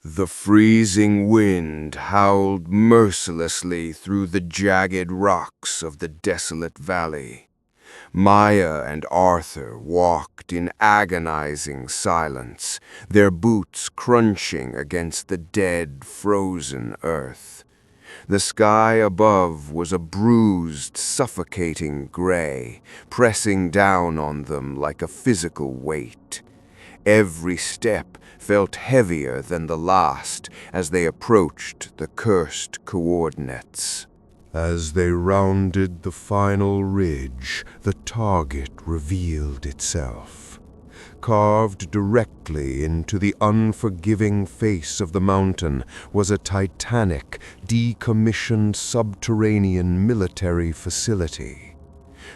The freezing wind howled mercilessly through the jagged rocks of the desolate valley. Maya and Arthur walked in agonizing silence, their boots crunching against the dead, frozen earth. The sky above was a bruised, suffocating gray, pressing down on them like a physical weight. Every step felt heavier than the last as they approached the cursed coordinates. As they rounded the final ridge, the target revealed itself. Carved directly into the unforgiving face of the mountain was a titanic, decommissioned subterranean military facility.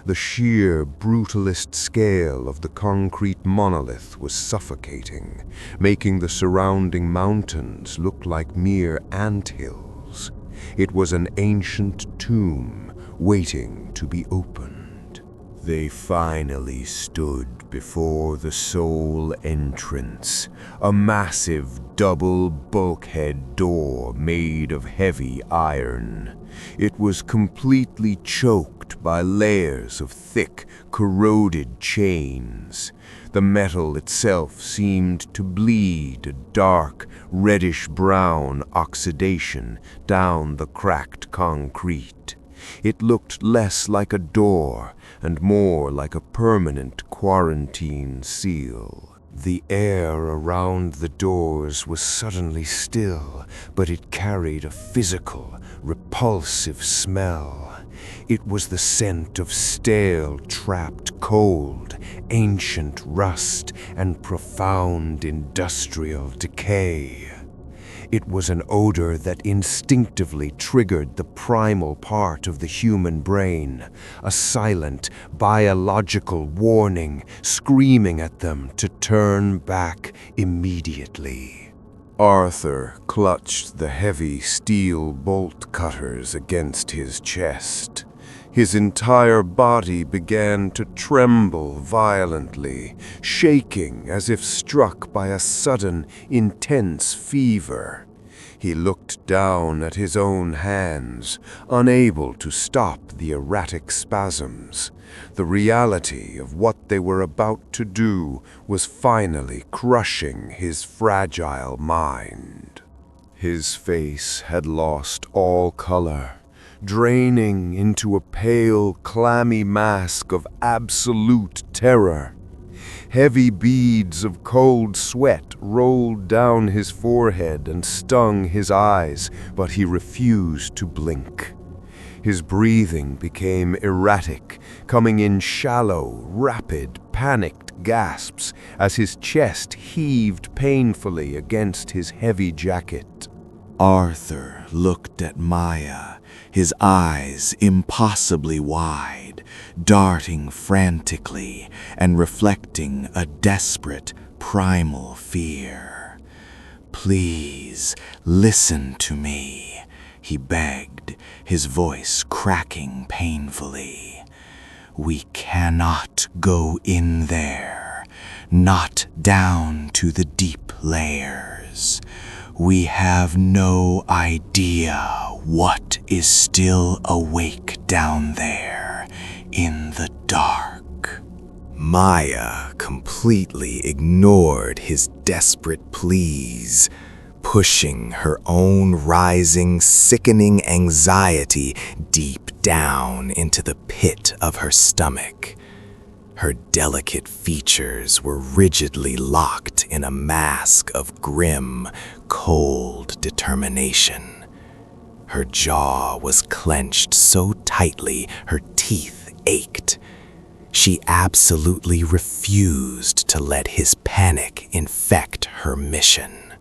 The sheer, brutalist scale of the concrete monolith was suffocating, making the surrounding mountains look like mere anthills. It was an ancient tomb waiting to be opened. They finally stood before the sole entrance, a massive double bulkhead door made of heavy iron. It was completely choked by layers of thick, corroded chains. The metal itself seemed to bleed a dark, reddish-brown oxidation down the cracked concrete. It looked less like a door and more like a permanent quarantine seal. The air around the doors was suddenly still, but it carried a physical, repulsive smell. It was the scent of stale, trapped cold, ancient rust, and profound industrial decay. It was an odor that instinctively triggered the primal part of the human brain, a silent, biological warning screaming at them to turn back immediately. Arthur clutched the heavy steel bolt cutters against his chest. His entire body began to tremble violently, shaking as if struck by a sudden, intense fever. He looked down at his own hands, unable to stop the erratic spasms. The reality of what they were about to do was finally crushing his fragile mind. His face had lost all color, draining into a pale, clammy mask of absolute terror. Heavy beads of cold sweat rolled down his forehead and stung his eyes, but he refused to blink. His breathing became erratic, coming in shallow, rapid, panicked gasps as his chest heaved painfully against his heavy jacket. Arthur looked at Maya, his eyes impossibly wide, darting frantically and reflecting a desperate, primal fear. "Please, listen to me," he begged, his voice cracking painfully. "We cannot go in there, not down to the deep layers. We have no idea what is still awake down there in the dark." Maya completely ignored his desperate pleas, pushing her own rising, sickening anxiety deep down into the pit of her stomach. Her delicate features were rigidly locked in a mask of grim, cold determination. Her jaw was clenched so tightly her teeth ached. She absolutely refused to let his panic infect her mission.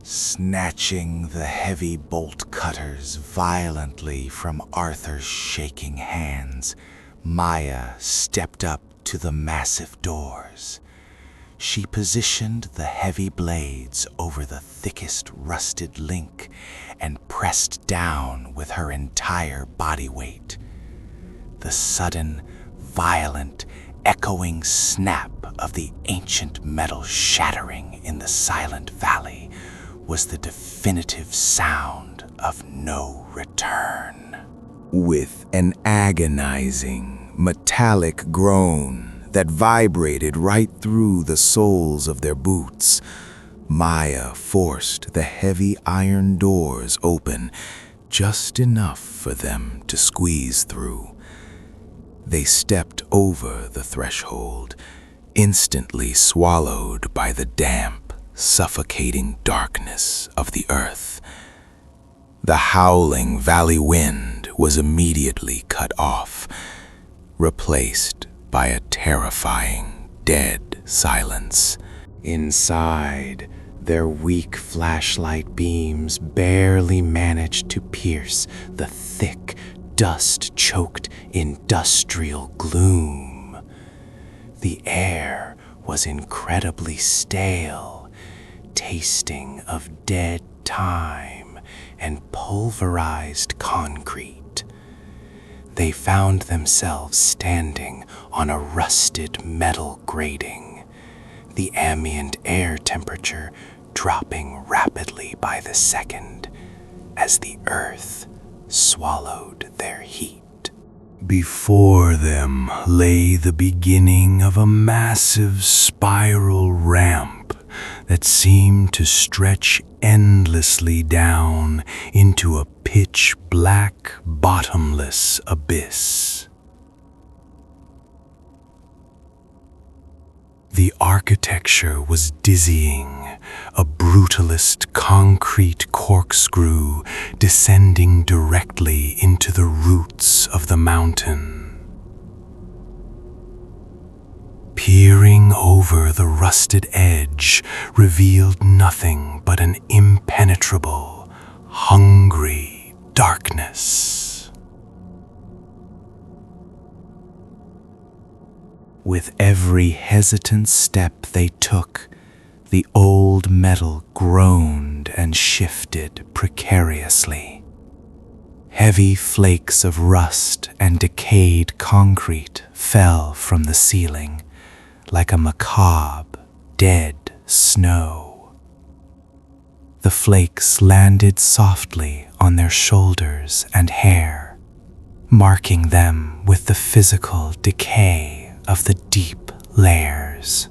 Snatching the heavy bolt cutters violently from Arthur's shaking hands, Maya stepped up to the massive doors. She positioned the heavy blades over the thickest rusted link and pressed down with her entire body weight. The sudden, violent, echoing snap of the ancient metal shattering in the silent valley was the definitive sound of no return. With an agonizing, metallic groan that vibrated right through the soles of their boots, Maya forced the heavy iron doors open just enough for them to squeeze through. They stepped over the threshold, instantly swallowed by the damp, suffocating darkness of the earth. The howling valley wind was immediately cut off, replaced by a terrifying, dead silence. Inside, their weak flashlight beams barely managed to pierce the thick, dust-choked industrial gloom. The air was incredibly stale, tasting of dead time and pulverized concrete. They found themselves standing on a rusted metal grating, the ambient air temperature dropping rapidly by the second as the earth swallowed their heat. Before them lay the beginning of a massive spiral ramp that seemed to stretch endlessly down into a pitch-black, bottomless abyss. The architecture was dizzying, a brutalist concrete corkscrew descending directly into the roots of the mountain. Peering over the rusted edge revealed nothing but an impenetrable, hungry darkness. With every hesitant step they took, the old metal groaned and shifted precariously. Heavy flakes of rust and decayed concrete fell from the ceiling like a macabre, dead snow. The flakes landed softly on their shoulders and hair, marking them with the physical decay of the deep layers.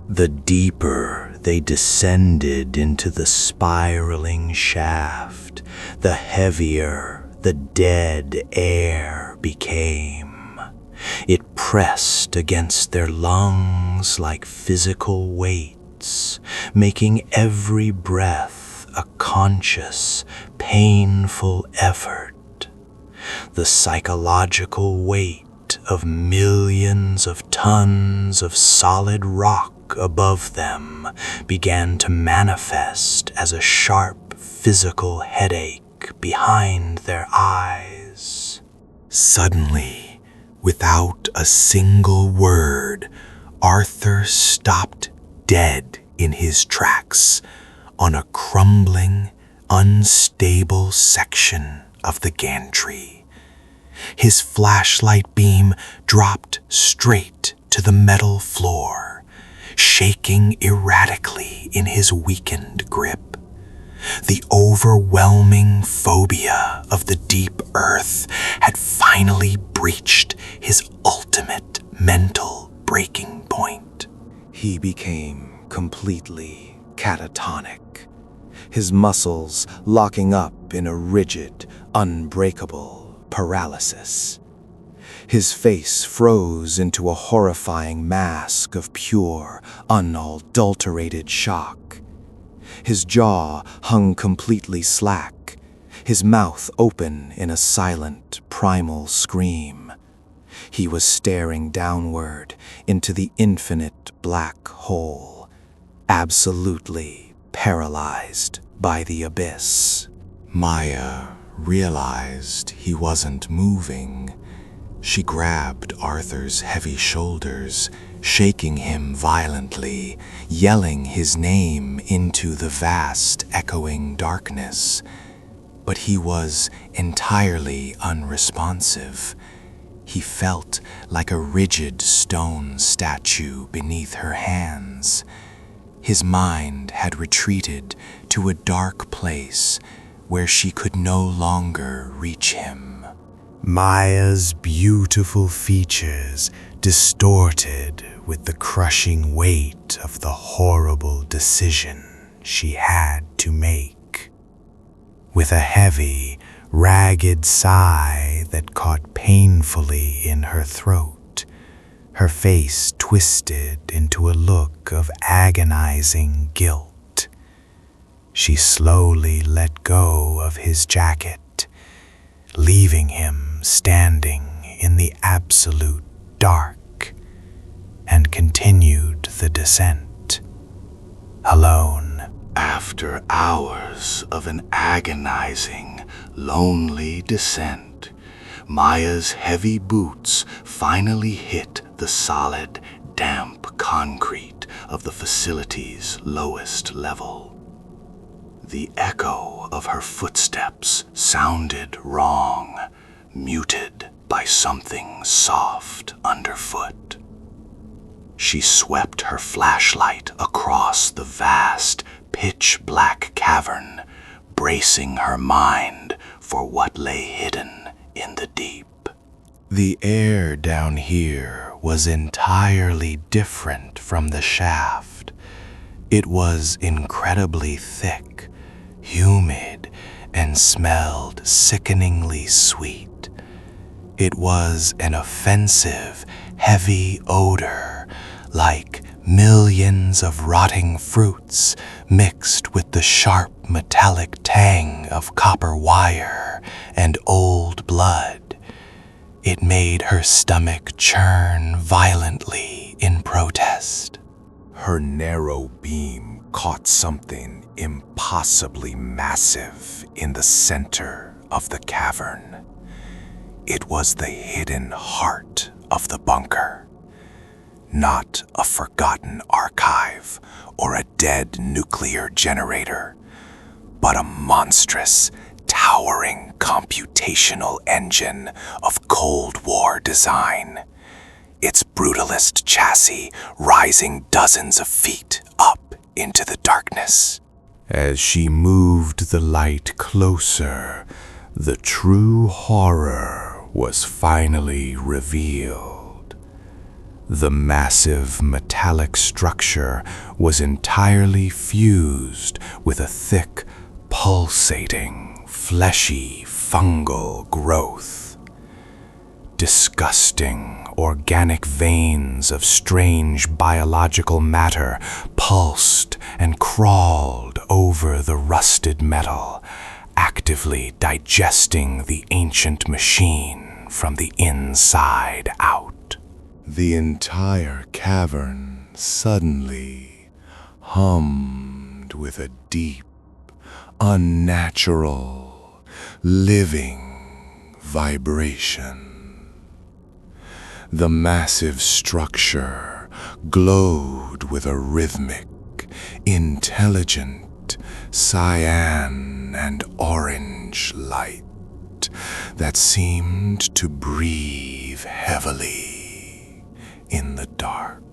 The deeper they descended into the spiraling shaft, the heavier the dead air became. It pressed against their lungs like physical weights, making every breath a conscious, painful effort. The psychological weight of millions of tons of solid rock above them began to manifest as a sharp physical headache behind their eyes. Suddenly, without a single word, Arthur stopped dead in his tracks on a crumbling, unstable section of the gantry. His flashlight beam dropped straight to the metal floor, shaking erratically in his weakened grip. The overwhelming phobia of the deep earth had finally breached his ultimate mental breaking point. He became completely catatonic, his muscles locking up in a rigid, unbreakable paralysis. His face froze into a horrifying mask of pure, unadulterated shock. His jaw hung completely slack, his mouth open in a silent, primal scream. He was staring downward into the infinite black hole, absolutely paralyzed by the abyss. Maya realized he wasn't moving. She grabbed Arthur's heavy shoulders, shaking him violently, yelling his name into the vast, echoing darkness. But he was entirely unresponsive. He felt like a rigid stone statue beneath her hands. His mind had retreated to a dark place where she could no longer reach him. Maya's beautiful features distorted with the crushing weight of the horrible decision she had to make. With a heavy, ragged sigh that caught painfully in her throat, her face twisted into a look of agonizing guilt, she slowly let go of his jacket, leaving him standing in the absolute dark, and continued the descent, alone. After hours of an agonizing, lonely descent, Maya's heavy boots finally hit the solid, damp concrete of the facility's lowest level. The echo of her footsteps sounded wrong, muted by something soft underfoot. She swept her flashlight across the vast, pitch-black cavern, bracing her mind for what lay hidden in the deep. The air down here was entirely different from the shaft. It was incredibly thick, humid, and smelled sickeningly sweet. It was an offensive, heavy odor, like millions of rotting fruits mixed with the sharp metallic tang of copper wire and old blood. It made her stomach churn violently in protest. Her narrow beam caught something impossibly massive in the center of the cavern. It was the hidden heart of the bunker. Not a forgotten archive or a dead nuclear generator, but a monstrous, towering computational engine of Cold War design, its brutalist chassis rising dozens of feet up into the darkness. As she moved the light closer, the true horror was finally revealed. The massive metallic structure was entirely fused with a thick, pulsating, fleshy, fungal growth. Disgusting, organic veins of strange biological matter pulsed and crawled over the rusted metal, actively digesting the ancient machine from the inside out. The entire cavern suddenly hummed with a deep, unnatural, living vibration. The massive structure glowed with a rhythmic, intelligent cyan and orange light that seemed to breathe heavily in the dark.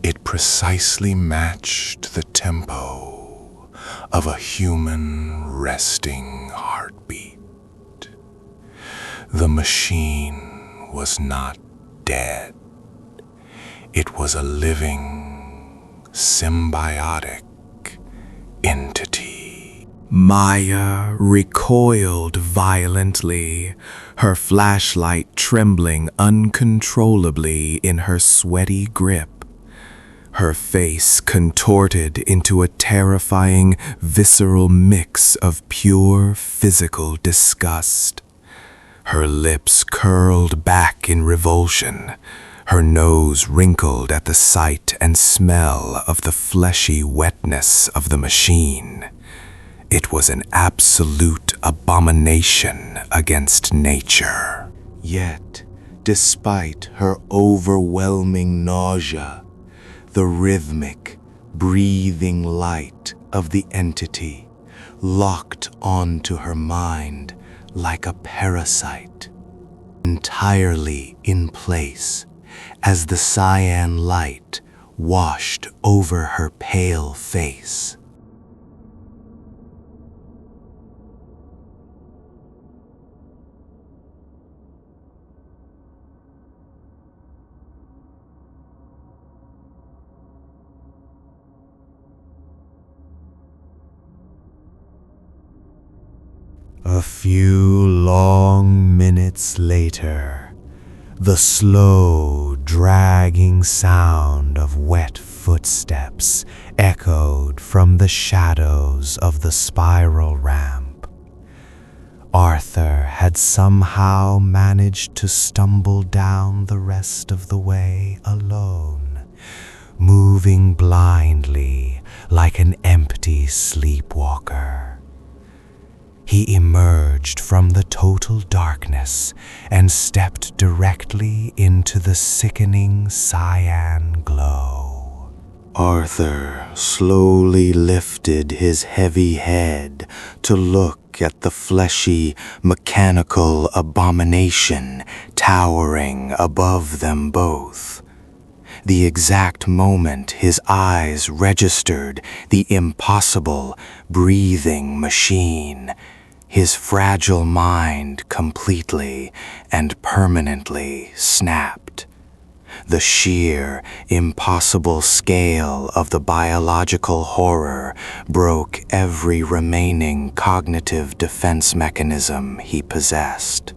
It precisely matched the tempo of a human resting heartbeat. The machine was not dead. It was a living, symbiotic entity. Maya recoiled violently, her flashlight trembling uncontrollably in her sweaty grip. Her face contorted into a terrifying, visceral mix of pure physical disgust. Her lips curled back in revulsion, her nose wrinkled at the sight and smell of the fleshy wetness of the machine. It was an absolute abomination against nature. Yet, despite her overwhelming nausea, the rhythmic, breathing light of the entity locked onto her mind like a parasite, entirely in place as the cyan light washed over her pale face. A few long minutes later, the slow, dragging sound of wet footsteps echoed from the shadows of the spiral ramp. Arthur had somehow managed to stumble down the rest of the way alone, moving blindly like an empty sleepwalker. He emerged from the total darkness and stepped directly into the sickening cyan glow. Arthur slowly lifted his heavy head to look at the fleshy, mechanical abomination towering above them both. The exact moment his eyes registered the impossible, breathing machine, his fragile mind completely and permanently snapped. The sheer, impossible scale of the biological horror broke every remaining cognitive defense mechanism he possessed.